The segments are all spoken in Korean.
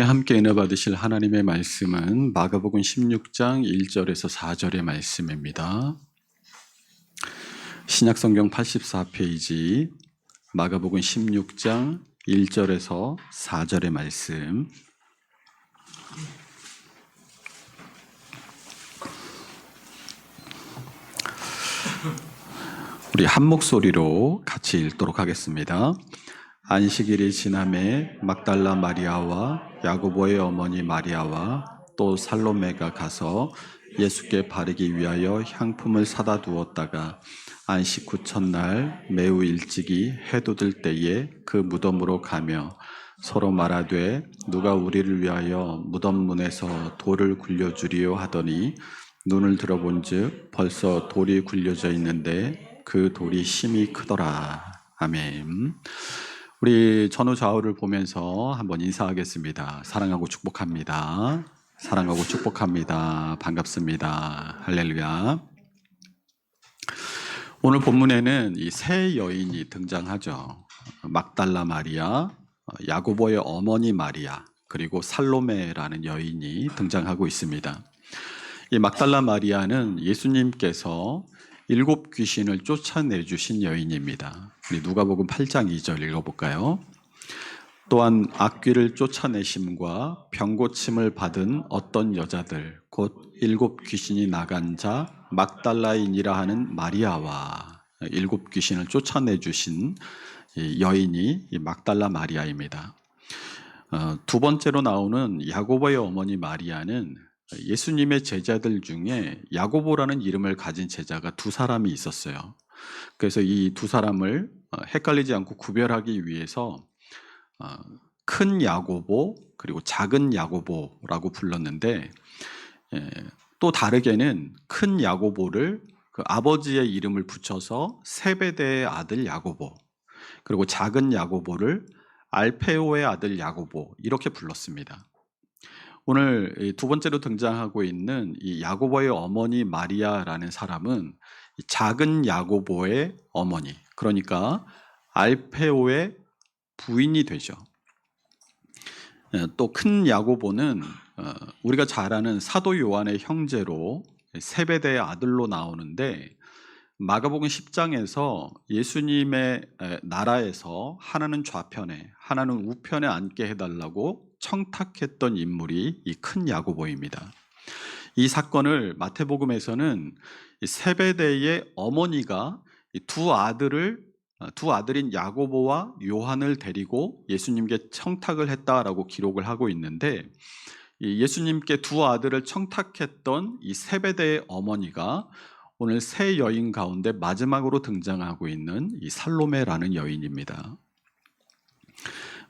함께 은혜 받으실 하나님의 말씀은 마가복음 16장 1절에서 4절의 말씀입니다. 신약성경 84페이지 마가복음 16장 1절에서 4절의 말씀. 우리 한 목소리로 같이 읽도록 하겠습니다. 안식일이 지남에 막달라 마리아와 야고보의 어머니 마리아와 또 살로메가 가서 예수께 바르기 위하여 향품을 사다 두었다가 안식 후 첫날 매우 일찍이 해도 들 때에 그 무덤으로 가며 서로 말하되 누가 우리를 위하여 무덤 문에서 돌을 굴려주리요 하더니 눈을 들어본즉 벌써 돌이 굴려져 있는데 그 돌이 심히 크더라. 아멘. 우리 전후 좌우를 보면서 한번 인사하겠습니다. 사랑하고 축복합니다. 사랑하고 축복합니다. 반갑습니다. 할렐루야. 오늘 본문에는 이 세 여인이 등장하죠. 막달라 마리아, 야고보의 어머니 마리아, 그리고 살로메라는 여인이 등장하고 있습니다. 이 막달라 마리아는 예수님께서 7 귀신을 쫓아내주신 여인입니다. 우리 누가복음 8장 2절 읽어볼까요? 또한 악귀를 쫓아내심과 병고침을 받은 어떤 여자들 곧 7 귀신이 나간 자 막달라인이라 하는 마리아와 7 귀신을 쫓아내주신 여인이 이 막달라 마리아입니다. 두 번째로 나오는 야고보의 어머니 마리아는 예수님의 제자들 중에 야고보라는 이름을 가진 제자가 2사람이 있었어요. 그래서 이 2사람을 헷갈리지 않고 구별하기 위해서 큰 야고보 그리고 작은 야고보라고 불렀는데, 또 다르게는 큰 야고보를 그 아버지의 이름을 붙여서 세베대의 아들 야고보, 그리고 작은 야고보를 알페오의 아들 야고보 이렇게 불렀습니다. 오늘 두 번째로 등장하고 있는 이 야고보의 어머니 마리아라는 사람은 작은 야고보의 어머니, 그러니까 알페오의 부인이 되죠. 또 큰 야고보는 우리가 잘 아는 사도 요한의 형제로 세베대의 아들로 나오는데, 마가복음 10장에서 예수님의 나라에서 하나는 좌편에 하나는 우편에 앉게 해달라고 청탁했던 인물이 이 큰 야고보입니다. 이 사건을 마태복음에서는 세베대의 어머니가 두 아들인 야고보와 요한을 데리고 예수님께 청탁을 했다라고 기록을 하고 있는데, 예수님께 두 아들을 청탁했던 이 세베대의 어머니가 오늘 세 여인 가운데 마지막으로 등장하고 있는 이 살로메라는 여인입니다.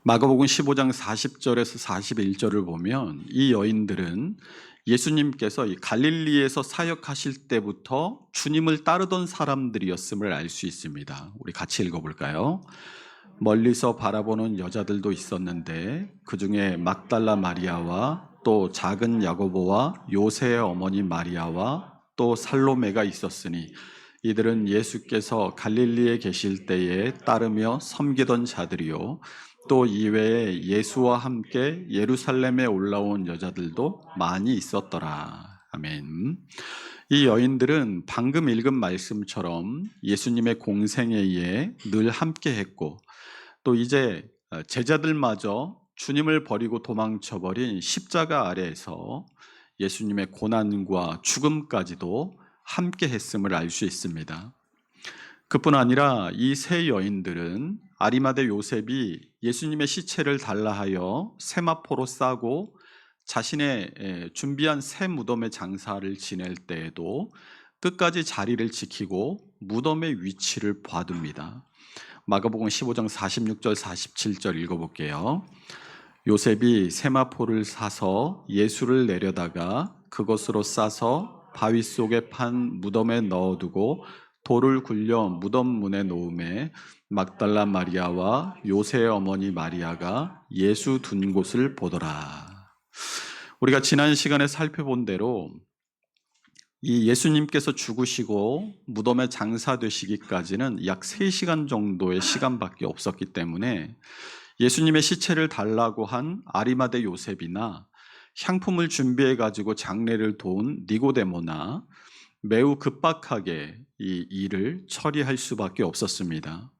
마가복음 15장 40절에서 41절을 보면 이 여인들은 예수님께서 이 갈릴리에서 사역하실 때부터 주님을 따르던 사람들이었음을 알 수 있습니다. 우리 같이 읽어볼까요? 멀리서 바라보는 여자들도 있었는데 그 중에 막달라 마리아와 또 작은 야고보와 요새의 어머니 마리아와 또 살로메가 있었으니 이들은 예수께서 갈릴리에 계실 때에 따르며 섬기던 자들이요 또 이외에 예수와 함께 예루살렘에 올라온 여자들도 많이 있었더라. 아멘. 이 여인들은 방금 읽은 말씀처럼 예수님의 공생애에 늘 함께 했고, 또 이제 제자들마저 주님을 버리고 도망쳐버린 십자가 아래에서 예수님의 고난과 죽음까지도 함께 했음을 알 수 있습니다. 그뿐 아니라 이 세 여인들은 아리마대 요셉이 예수님의 시체를 달라하여 세마포로 싸고 자신의 준비한 새 무덤의 장사를 지낼 때에도 끝까지 자리를 지키고 무덤의 위치를 봐둡니다. 마가복음 15장 46절 47절 읽어볼게요. 요셉이 세마포를 사서 예수를 내려다가 그것으로 싸서 바위 속에 판 무덤에 넣어두고 돌을 굴려 무덤 문에 놓음에 막달라 마리아와 요새의 어머니 마리아가 예수 둔 곳을 보더라. 우리가 지난 시간에 살펴본 대로 이 예수님께서 죽으시고 무덤에 장사되시기까지는 약 3시간 정도의 시간밖에 없었기 때문에 예수님의 시체를 달라고 한 아리마대 요셉이나 향품을 준비해 가지고 장례를 도운 니고데모나 매우 급박하게 이 일을 처리할 수밖에 없었습니다.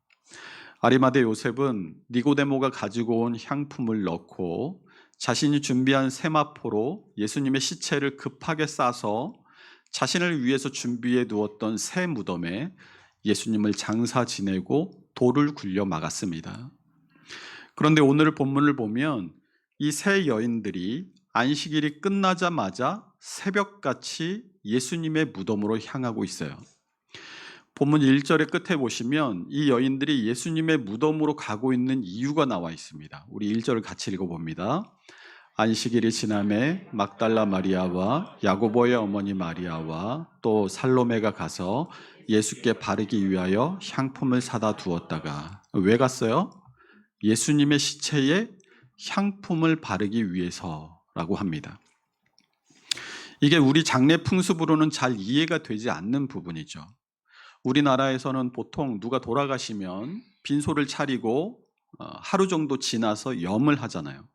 아리마대 요셉은 니고데모가 가지고 온 향품을 넣고 자신이 준비한 세마포로 예수님의 시체를 급하게 싸서 자신을 위해서 준비해 두었던 새 무덤에 예수님을 장사 지내고 돌을 굴려 막았습니다. 그런데 오늘 본문을 보면 이 세 여인들이 안식일이 끝나자마자 새벽같이 예수님의 무덤으로 향하고 있어요. 본문 1절의 끝에 보시면 이 여인들이 예수님의 무덤으로 가고 있는 이유가 나와 있습니다. 우리 1절을 같이 읽어봅니다. 안식일이 지남에 막달라 마리아와 야고보의 어머니 마리아와 또 살로메가 가서 예수께 바르기 위하여 향품을 사다 두었다가, 왜 갔어요? 예수님의 시체에 향품을 바르기 위해서라고 합니다. 이게 우리 장례 풍습으로는 잘 이해가 되지 않는 부분이죠. 우리나라에서는 보통 누가 돌아가시면 빈소를 차리고 하루 정도 지나서 염을 하잖아요.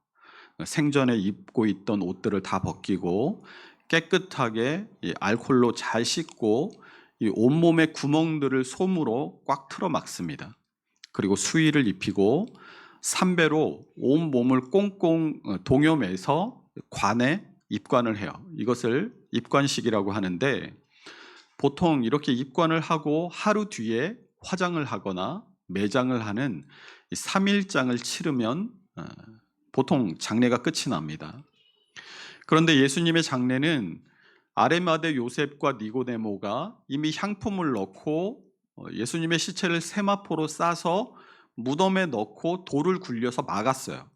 생전에 입고 있던 옷들을 다 벗기고 깨끗하게 알코올로 잘 씻고 이 온몸의 구멍들을 솜으로 꽉 틀어 막습니다. 그리고 수의를 입히고 삼배로 온몸을 꽁꽁 동여매서 관에 입관을 해요. 이것을 입관식이라고 하는데, 보통 이렇게 입관을 하고 하루 뒤에 화장을 하거나 매장을 하는 3일장을 치르면 보통 장례가 끝이 납니다. 그런데 예수님의 장례는 아리마대 요셉과 니고데모가 이미 향품을 넣고 예수님의 시체를 세마포로 싸서 무덤에 넣고 돌을 굴려서 막았어요.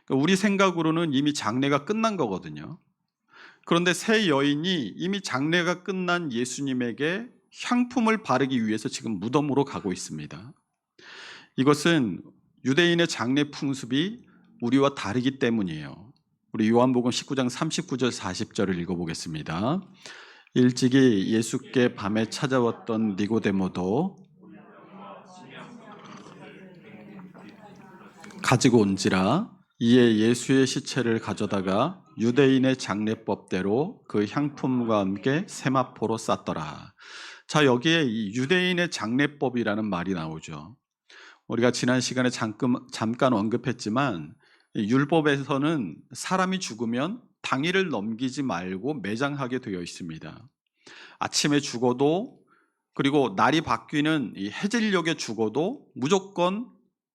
우리 생각으로는 이미 장례가 끝난 거거든요. 그런데 세 여인이 이미 장례가 끝난 예수님에게 향품을 바르기 위해서 지금 무덤으로 가고 있습니다. 이것은 유대인의 장례 풍습이 우리와 다르기 때문이에요. 우리 요한복음 19장 39절 40절을 읽어보겠습니다. 일찍이 예수께 밤에 찾아왔던 니고데모도 가지고 온지라. 이에 예수의 시체를 가져다가 유대인의 장례법대로 그 향품과 함께 세마포로 쌌더라. 자, 여기에 이 유대인의 장례법이라는 말이 나오죠. 우리가 지난 시간에 잠깐 언급했지만 율법에서는 사람이 죽으면 당일을 넘기지 말고 매장하게 되어 있습니다. 아침에 죽어도, 그리고 날이 바뀌는 이 해질녘에 죽어도 무조건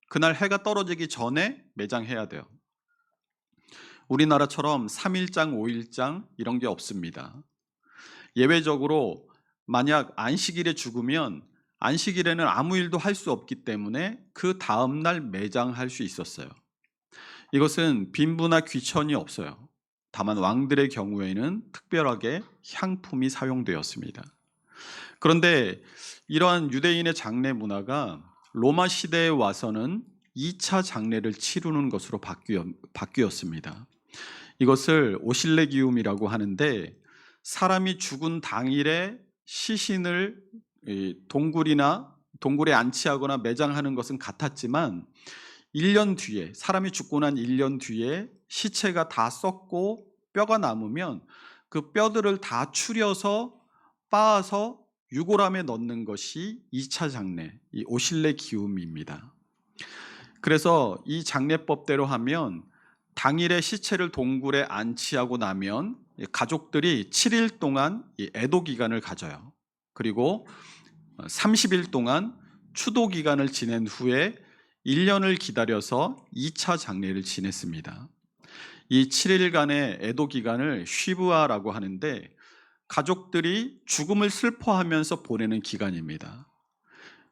그날 해가 떨어지기 전에 매장해야 돼요. 우리나라처럼 3일장, 5일장 이런 게 없습니다. 예외적으로 만약 안식일에 죽으면 안식일에는 아무 일도 할 수 없기 때문에 그 다음날 매장할 수 있었어요. 이것은 빈부나 귀천이 없어요. 다만 왕들의 경우에는 특별하게 향품이 사용되었습니다. 그런데 이러한 유대인의 장례 문화가 로마 시대에 와서는 2차 장례를 치르는 것으로 바뀌었습니다. 이것을 오실레기움이라고 하는데, 사람이 죽은 당일에 시신을 동굴에 안치하거나 매장하는 것은 같았지만 1년 뒤에, 사람이 죽고 난 1년 뒤에 시체가 다 썩고 뼈가 남으면 그 뼈들을 다 추려서 빻아서 유골함에 넣는 것이 2차 장례, 이 오실레기움입니다. 그래서 이 장례법대로 하면 당일에 시체를 동굴에 안치하고 나면 가족들이 7일 동안 애도 기간을 가져요. 그리고 30일 동안 추도 기간을 지낸 후에 1년을 기다려서 2차 장례를 지냈습니다. 이 7일간의 애도 기간을 쉬브아라고 하는데, 가족들이 죽음을 슬퍼하면서 보내는 기간입니다.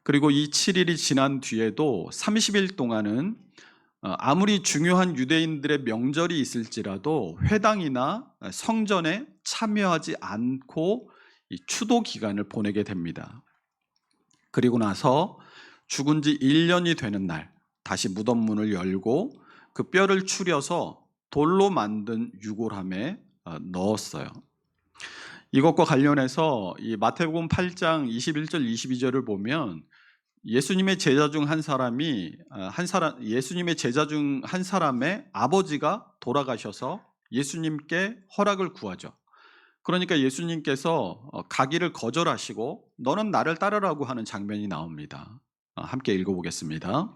그리고 이 7일이 지난 뒤에도 30일 동안은 아무리 중요한 유대인들의 명절이 있을지라도 회당이나 성전에 참여하지 않고 이 추도 기간을 보내게 됩니다. 그리고 나서 죽은 지 1년이 되는 날 다시 무덤 문을 열고 그 뼈를 추려서 돌로 만든 유골함에 넣었어요. 이것과 관련해서 이 마태복음 8장 21절 22절을 보면 예수님의 제자 중 한 사람이 예수님의 제자 중 한 사람의 아버지가 돌아가셔서 예수님께 허락을 구하죠. 그러니까 예수님께서 가기를 거절하시고 너는 나를 따르라고 하는 장면이 나옵니다. 함께 읽어보겠습니다.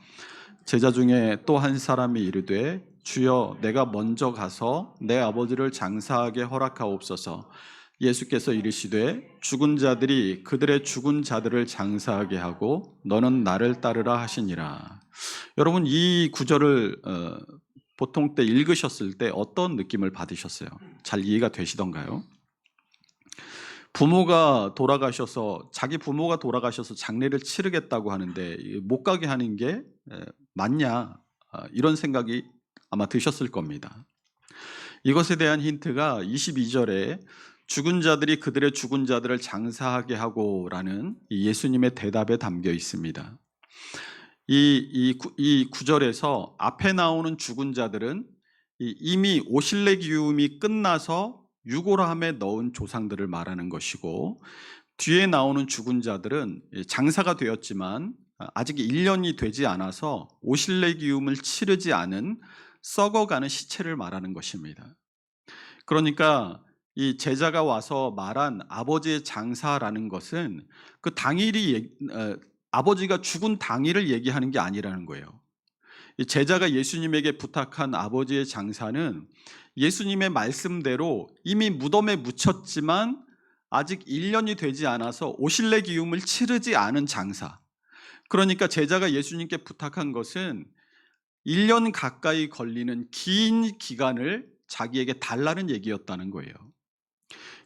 제자 중에 또 한 사람이 이르되 주여 내가 먼저 가서 내 아버지를 장사하게 허락하옵소서. 예수께서 이르시되 죽은 자들이 그들의 죽은 자들을 장사하게 하고 너는 나를 따르라 하시니라. 여러분 이 구절을 보통 때 읽으셨을 때 어떤 느낌을 받으셨어요? 잘 이해가 되시던가요? 자기 부모가 돌아가셔서 장례를 치르겠다고 하는데 못 가게 하는 게 맞냐, 이런 생각이 아마 드셨을 겁니다. 이것에 대한 힌트가 22절에 죽은 자들이 그들의 죽은 자들을 장사하게 하고라는 예수님의 대답에 담겨 있습니다. 이 구절에서 앞에 나오는 죽은 자들은 이미 오실레 기움이 끝나서 유골함에 넣은 조상들을 말하는 것이고, 뒤에 나오는 죽은 자들은 장사가 되었지만 아직 1년이 되지 않아서 오실레 기움을 치르지 않은 썩어가는 시체를 말하는 것입니다. 그러니까 이 제자가 와서 말한 아버지의 장사라는 것은 그 아버지가 죽은 당일을 얘기하는 게 아니라는 거예요. 이 제자가 예수님에게 부탁한 아버지의 장사는 예수님의 말씀대로 이미 무덤에 묻혔지만 아직 1년이 되지 않아서 오실레 기움을 치르지 않은 장사. 그러니까 제자가 예수님께 부탁한 것은 1년 가까이 걸리는 긴 기간을 자기에게 달라는 얘기였다는 거예요.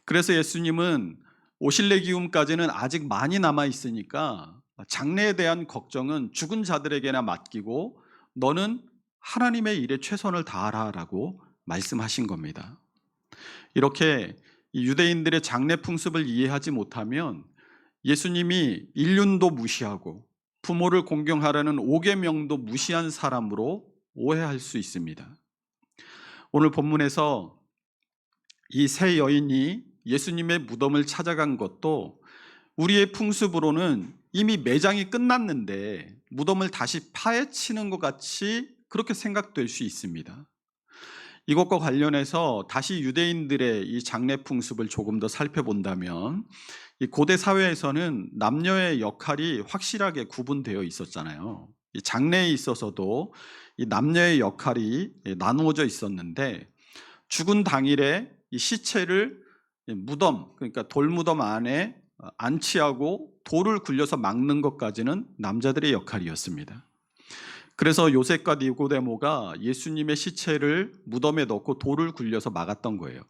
그래서 예수님은 오실레 기움까지는 아직 많이 남아 있으니까 장래에 대한 걱정은 죽은 자들에게나 맡기고 너는 하나님의 일에 최선을 다하라라고 말씀하신 겁니다. 이렇게 유대인들의 장례 풍습을 이해하지 못하면 예수님이 인륜도 무시하고 부모를 공경하라는 5계명도 무시한 사람으로 오해할 수 있습니다. 오늘 본문에서 이 세 여인이 예수님의 무덤을 찾아간 것도 우리의 풍습으로는 이미 매장이 끝났는데 무덤을 다시 파헤치는 것 같이 그렇게 생각될 수 있습니다. 이것과 관련해서 다시 유대인들의 이 장례 풍습을 조금 더 살펴본다면, 이 고대 사회에서는 남녀의 역할이 확실하게 구분되어 있었잖아요. 이 장례에 있어서도 이 남녀의 역할이 나누어져 있었는데, 죽은 당일에 이 시체를 무덤, 그러니까 돌무덤 안에 안치하고 돌을 굴려서 막는 것까지는 남자들의 역할이었습니다. 그래서 요셉과 니고데모가 예수님의 시체를 무덤에 넣고 돌을 굴려서 막았던 거예요.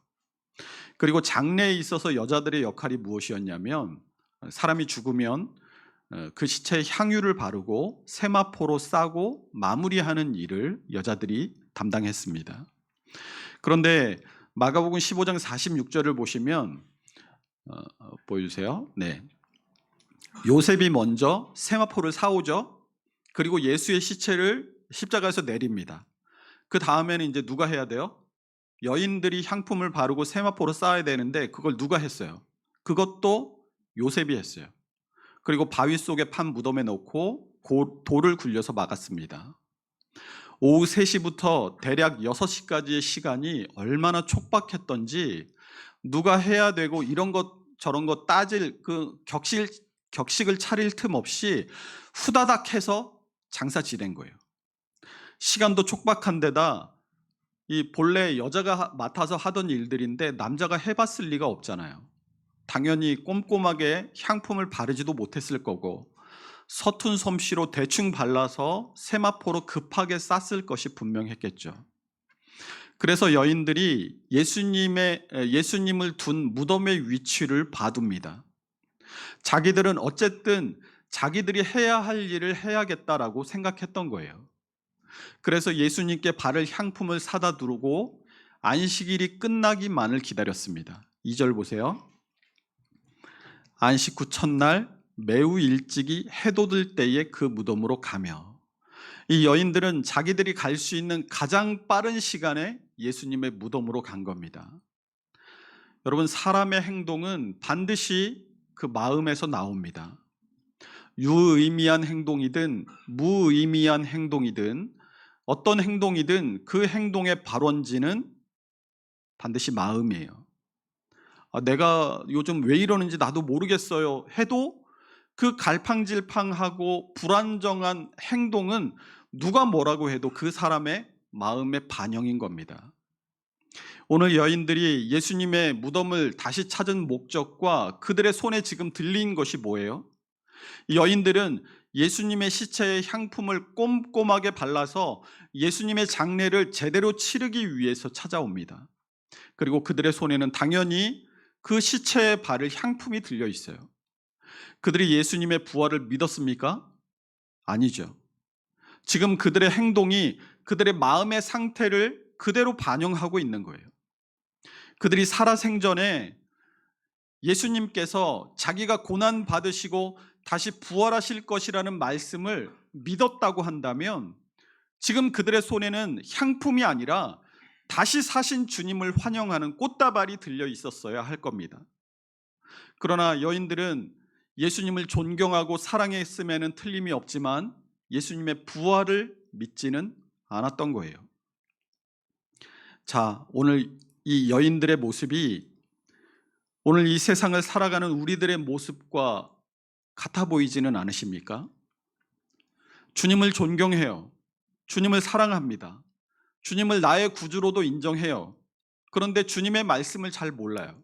그리고 장례에 있어서 여자들의 역할이 무엇이었냐면, 사람이 죽으면 그 시체에 향유를 바르고 세마포로 싸고 마무리하는 일을 여자들이 담당했습니다. 그런데 마가복음 15장 46절을 보시면 보여주세요. 네, 요셉이 먼저 세마포를 사오죠. 그리고 예수의 시체를 십자가에서 내립니다. 그 다음에는 이제 누가 해야 돼요? 여인들이 향품을 바르고 세마포로 쌓아야 되는데 그걸 누가 했어요? 그것도 요셉이 했어요. 그리고 바위 속에 판 무덤에 넣고 돌을 굴려서 막았습니다. 오후 3시부터 대략 6시까지의 시간이 얼마나 촉박했던지 누가 해야 되고 이런 것 저런 것 따질 그 격식을 차릴 틈 없이 후다닥 해서 장사 지낸 거예요. 시간도 촉박한 데다 이 본래 여자가 맡아서 하던 일들인데 남자가 해봤을 리가 없잖아요. 당연히 꼼꼼하게 향품을 바르지도 못했을 거고 서툰 솜씨로 대충 발라서 세마포로 급하게 쌌을 것이 분명했겠죠. 그래서 여인들이 예수님을 둔 무덤의 위치를 봐둡니다. 자기들은 어쨌든 자기들이 해야 할 일을 해야겠다라고 생각했던 거예요. 그래서 예수님께 바를 향품을 사다 두르고 안식일이 끝나기만을 기다렸습니다. 2절 보세요. 안식 후 첫날 매우 일찍이 해 돋을 때에 그 무덤으로 가며, 이 여인들은 자기들이 갈 수 있는 가장 빠른 시간에 예수님의 무덤으로 간 겁니다. 여러분, 사람의 행동은 반드시 그 마음에서 나옵니다. 유의미한 행동이든 무의미한 행동이든 어떤 행동이든 그 행동의 발원지는 반드시 마음이에요. 내가 요즘 왜 이러는지 나도 모르겠어요 해도 그 갈팡질팡하고 불안정한 행동은 누가 뭐라고 해도 그 사람의 마음의 반영인 겁니다. 오늘 여인들이 예수님의 무덤을 다시 찾은 목적과 그들의 손에 지금 들린 것이 뭐예요? 이 여인들은 예수님의 시체에 향품을 꼼꼼하게 발라서 예수님의 장례를 제대로 치르기 위해서 찾아옵니다. 그리고 그들의 손에는 당연히 그 시체에 바를 향품이 들려 있어요. 그들이 예수님의 부활을 믿었습니까? 아니죠. 지금 그들의 행동이 그들의 마음의 상태를 그대로 반영하고 있는 거예요. 그들이 살아생전에 예수님께서 자기가 고난 받으시고 다시 부활하실 것이라는 말씀을 믿었다고 한다면 지금 그들의 손에는 향품이 아니라 다시 사신 주님을 환영하는 꽃다발이 들려 있었어야 할 겁니다. 그러나 여인들은 예수님을 존경하고 사랑했음에는 틀림이 없지만 예수님의 부활을 믿지는 않았던 거예요. 자, 오늘 이 여인들의 모습이 오늘 이 세상을 살아가는 우리들의 모습과 같아 보이지는 않으십니까? 주님을 존경해요. 주님을 사랑합니다. 주님을 나의 구주로도 인정해요. 그런데 주님의 말씀을 잘 몰라요.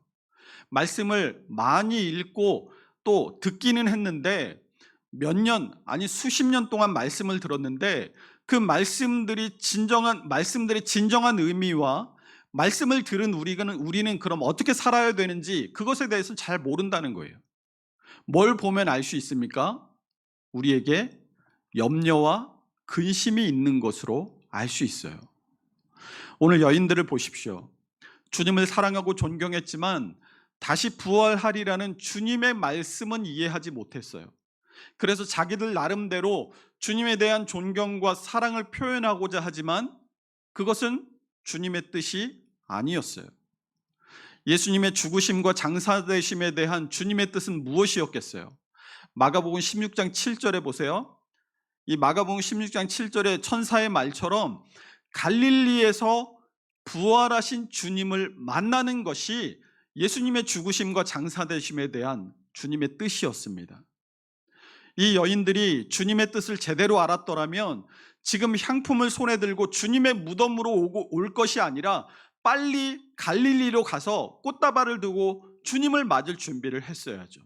말씀을 많이 읽고 또 듣기는 했는데 몇 년, 아니 수십 년 동안 말씀을 들었는데 그 말씀들의 진정한 의미와 말씀을 들은 우리는 그럼 어떻게 살아야 되는지 그것에 대해서 잘 모른다는 거예요. 뭘 보면 알 수 있습니까? 우리에게 염려와 근심이 있는 것으로 알 수 있어요. 오늘 여인들을 보십시오. 주님을 사랑하고 존경했지만 다시 부활하리라는 주님의 말씀은 이해하지 못했어요. 그래서 자기들 나름대로 주님에 대한 존경과 사랑을 표현하고자 하지만 그것은 주님의 뜻이 아니었어요. 예수님의 죽으심과 장사되심에 대한 주님의 뜻은 무엇이었겠어요? 마가복음 16장 7절에 보세요. 이 마가복음 16장 7절에 천사의 말처럼 갈릴리에서 부활하신 주님을 만나는 것이 예수님의 죽으심과 장사되심에 대한 주님의 뜻이었습니다. 이 여인들이 주님의 뜻을 제대로 알았더라면 지금 향품을 손에 들고 주님의 무덤으로 올 것이 아니라 빨리 갈릴리로 가서 꽃다발을 두고 주님을 맞을 준비를 했어야죠.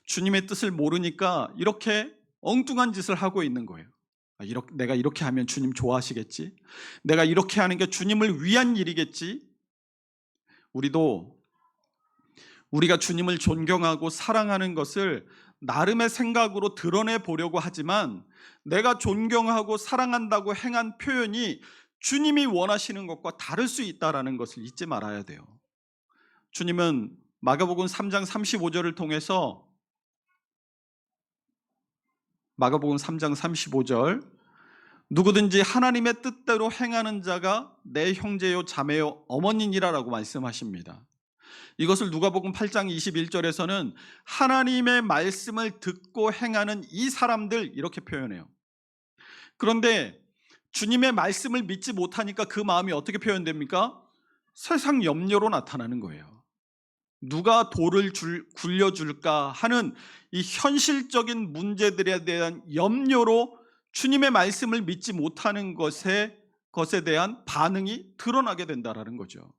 주님의 뜻을 모르니까 이렇게 엉뚱한 짓을 하고 있는 거예요. 내가 이렇게 하면 주님 좋아하시겠지? 내가 이렇게 하는 게 주님을 위한 일이겠지? 우리가 주님을 존경하고 사랑하는 것을 나름의 생각으로 드러내 보려고 하지만 내가 존경하고 사랑한다고 행한 표현이 주님이 원하시는 것과 다를 수 있다는 것을 잊지 말아야 돼요. 주님은 마가복음 3장 35절을 통해서 마가복음 3장 35절 누구든지 하나님의 뜻대로 행하는 자가 내 형제요 자매요 어머니니라라고 말씀하십니다. 이것을 누가복음 8장 21절에서는 하나님의 말씀을 듣고 행하는 이 사람들 이렇게 표현해요. 그런데 주님의 말씀을 믿지 못하니까 그 마음이 어떻게 표현됩니까? 세상 염려로 나타나는 거예요. 누가 돌을 굴려줄까 하는 이 현실적인 문제들에 대한 염려로 주님의 말씀을 믿지 못하는 것에 대한 반응이 드러나게 된다는 거죠.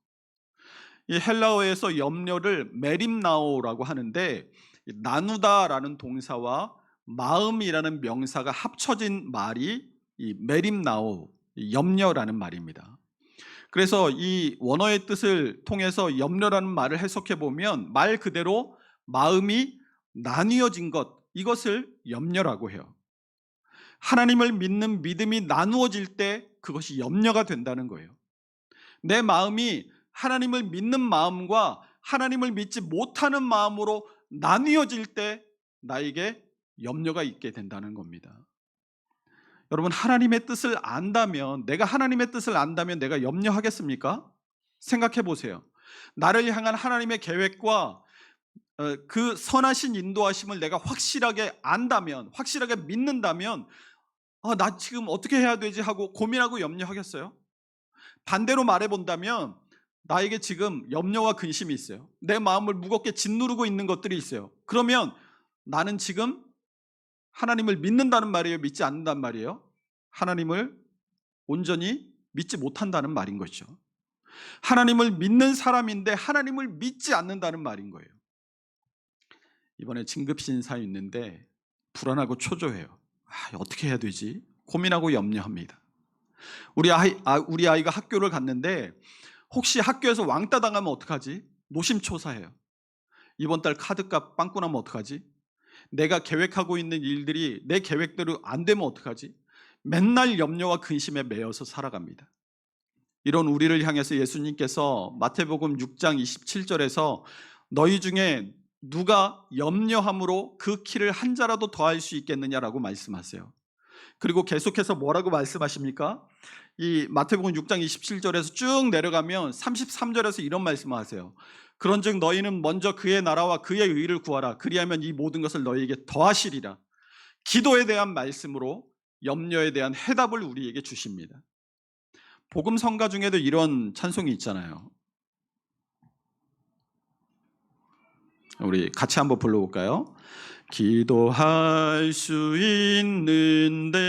이 헬라어에서 염려를 메림나오라고 하는데 나누다라는 동사와 마음이라는 명사가 합쳐진 말이 이 메림나오, 염려라는 말입니다. 그래서 이 원어의 뜻을 통해서 염려라는 말을 해석해 보면 말 그대로 마음이 나뉘어진 것, 이것을 염려라고 해요. 하나님을 믿는 믿음이 나누어질 때 그것이 염려가 된다는 거예요. 내 마음이 하나님을 믿는 마음과 하나님을 믿지 못하는 마음으로 나뉘어질 때 나에게 염려가 있게 된다는 겁니다. 여러분, 하나님의 뜻을 안다면, 내가 하나님의 뜻을 안다면 내가 염려하겠습니까? 생각해 보세요. 나를 향한 하나님의 계획과 그 선하신 인도하심을 내가 확실하게 안다면, 확실하게 믿는다면 나 지금 어떻게 해야 되지 하고 고민하고 염려하겠어요? 반대로 말해 본다면 나에게 지금 염려와 근심이 있어요. 내 마음을 무겁게 짓누르고 있는 것들이 있어요. 그러면 나는 지금 하나님을 믿는다는 말이에요? 믿지 않는다는 말이에요? 하나님을 온전히 믿지 못한다는 말인 거죠. 하나님을 믿는 사람인데 하나님을 믿지 않는다는 말인 거예요. 이번에 진급신사 있는데 불안하고 초조해요. 어떻게 해야 되지? 고민하고 염려합니다. 우리 아이가 학교를 갔는데 혹시 학교에서 왕따 당하면 어떡하지? 노심초사해요. 이번 달 카드값 빵꾸 나면 어떡하지? 내가 계획하고 있는 일들이 내 계획대로 안 되면 어떡하지? 맨날 염려와 근심에 매여서 살아갑니다. 이런 우리를 향해서 예수님께서 마태복음 6장 27절에서 너희 중에 누가 염려함으로 그 키를 한 자라도 더할 수 있겠느냐라고 말씀하세요. 그리고 계속해서 뭐라고 말씀하십니까? 이 마태복음 6장 27절에서 쭉 내려가면 33절에서 이런 말씀을 하세요. 그런즉 너희는 먼저 그의 나라와 그의 의를 구하라. 그리하면 이 모든 것을 너희에게 더하시리라. 기도에 대한 말씀으로 염려에 대한 해답을 우리에게 주십니다. 복음 성가 중에도 이런 찬송이 있잖아요. 우리 같이 한번 불러볼까요? 기도할 수 있는데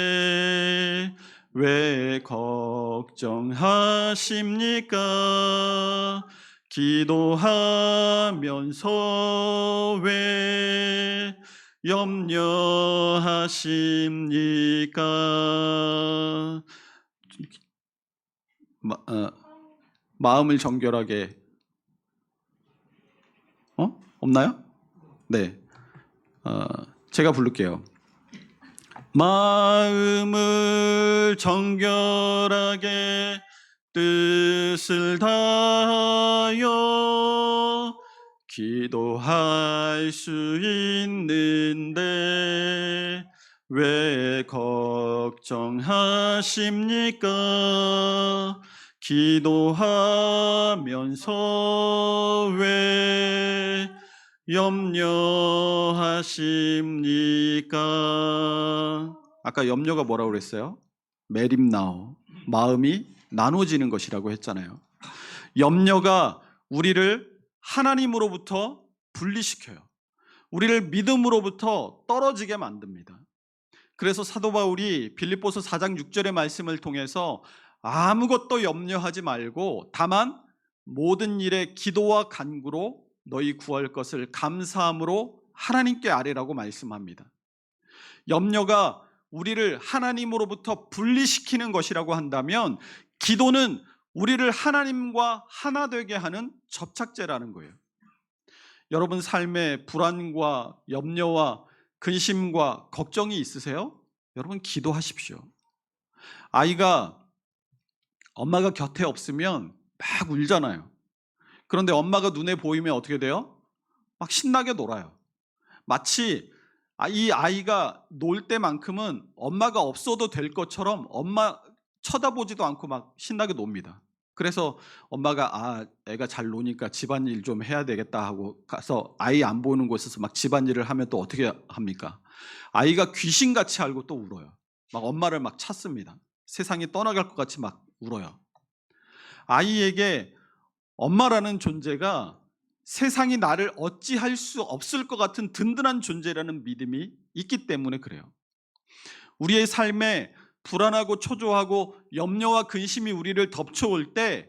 왜 걱정하십니까? 기도하면서 왜 염려하십니까? 마음을 정결하게 없나요? 네, 제가 부를게요. 마음을 정결하게 뜻을 다하여 기도할 수 있는데 왜 걱정하십니까? 기도하면서 왜 염려하십니까? 아까 염려가 뭐라고 그랬어요? 메림나오, 마음이 나눠지는 것이라고 했잖아요. 염려가 우리를 하나님으로부터 분리시켜요. 우리를 믿음으로부터 떨어지게 만듭니다. 그래서 사도 바울이 빌립보서 4장 6절의 말씀을 통해서 아무것도 염려하지 말고 다만 모든 일에 기도와 간구로 너희 구할 것을 감사함으로 하나님께 아뢰라고 말씀합니다. 염려가 우리를 하나님으로부터 분리시키는 것이라고 한다면 기도는 우리를 하나님과 하나 되게 하는 접착제라는 거예요. 여러분 삶에 불안과 염려와 근심과 걱정이 있으세요? 여러분 기도하십시오. 아이가 엄마가 곁에 없으면 막 울잖아요. 그런데 엄마가 눈에 보이면 어떻게 돼요? 막 신나게 놀아요. 마치 이 아이가 놀 때만큼은 엄마가 없어도 될 것처럼 엄마 쳐다보지도 않고 막 신나게 놉니다. 그래서 엄마가 애가 잘 노니까 집안일 좀 해야 되겠다 하고 가서 아이 안 보는 곳에서 막 집안일을 하면 또 어떻게 합니까? 아이가 귀신같이 알고 또 울어요. 막 엄마를 막 찾습니다. 세상이 떠나갈 것 같이 막 울어요. 아이에게 엄마라는 존재가 세상이 나를 어찌할 수 없을 것 같은 든든한 존재라는 믿음이 있기 때문에 그래요. 우리의 삶에 불안하고 초조하고 염려와 근심이 우리를 덮쳐올 때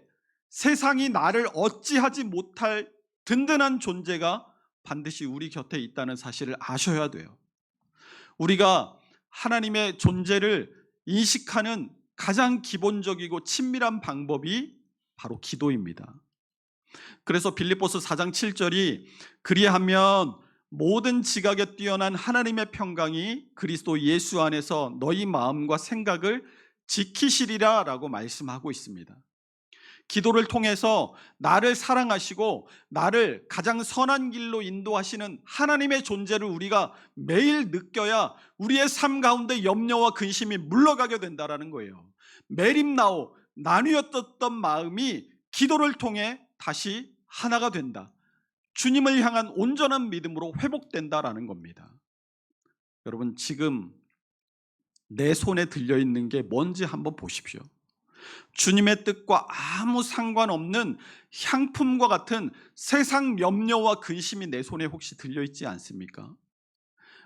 세상이 나를 어찌하지 못할 든든한 존재가 반드시 우리 곁에 있다는 사실을 아셔야 돼요. 우리가 하나님의 존재를 인식하는 가장 기본적이고 친밀한 방법이 바로 기도입니다. 그래서 빌립보서 4장 7절이 그리하면 모든 지각에 뛰어난 하나님의 평강이 그리스도 예수 안에서 너희 마음과 생각을 지키시리라 라고 말씀하고 있습니다. 기도를 통해서 나를 사랑하시고 나를 가장 선한 길로 인도하시는 하나님의 존재를 우리가 매일 느껴야 우리의 삶 가운데 염려와 근심이 물러가게 된다는 거예요. 메림나오, 나뉘었던 마음이 기도를 통해 다시 하나가 된다. 주님을 향한 온전한 믿음으로 회복된다라는 겁니다. 여러분, 지금 내 손에 들려있는 게 뭔지 한번 보십시오. 주님의 뜻과 아무 상관없는 향품과 같은 세상 염려와 근심이 내 손에 혹시 들려있지 않습니까?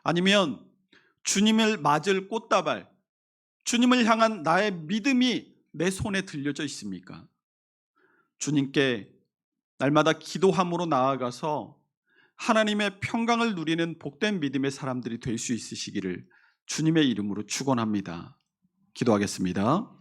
아니면 주님을 맞을 꽃다발, 주님을 향한 나의 믿음이 내 손에 들려져 있습니까? 주님께 날마다 기도함으로 나아가서 하나님의 평강을 누리는 복된 믿음의 사람들이 될 수 있으시기를 주님의 이름으로 축원합니다. 기도하겠습니다.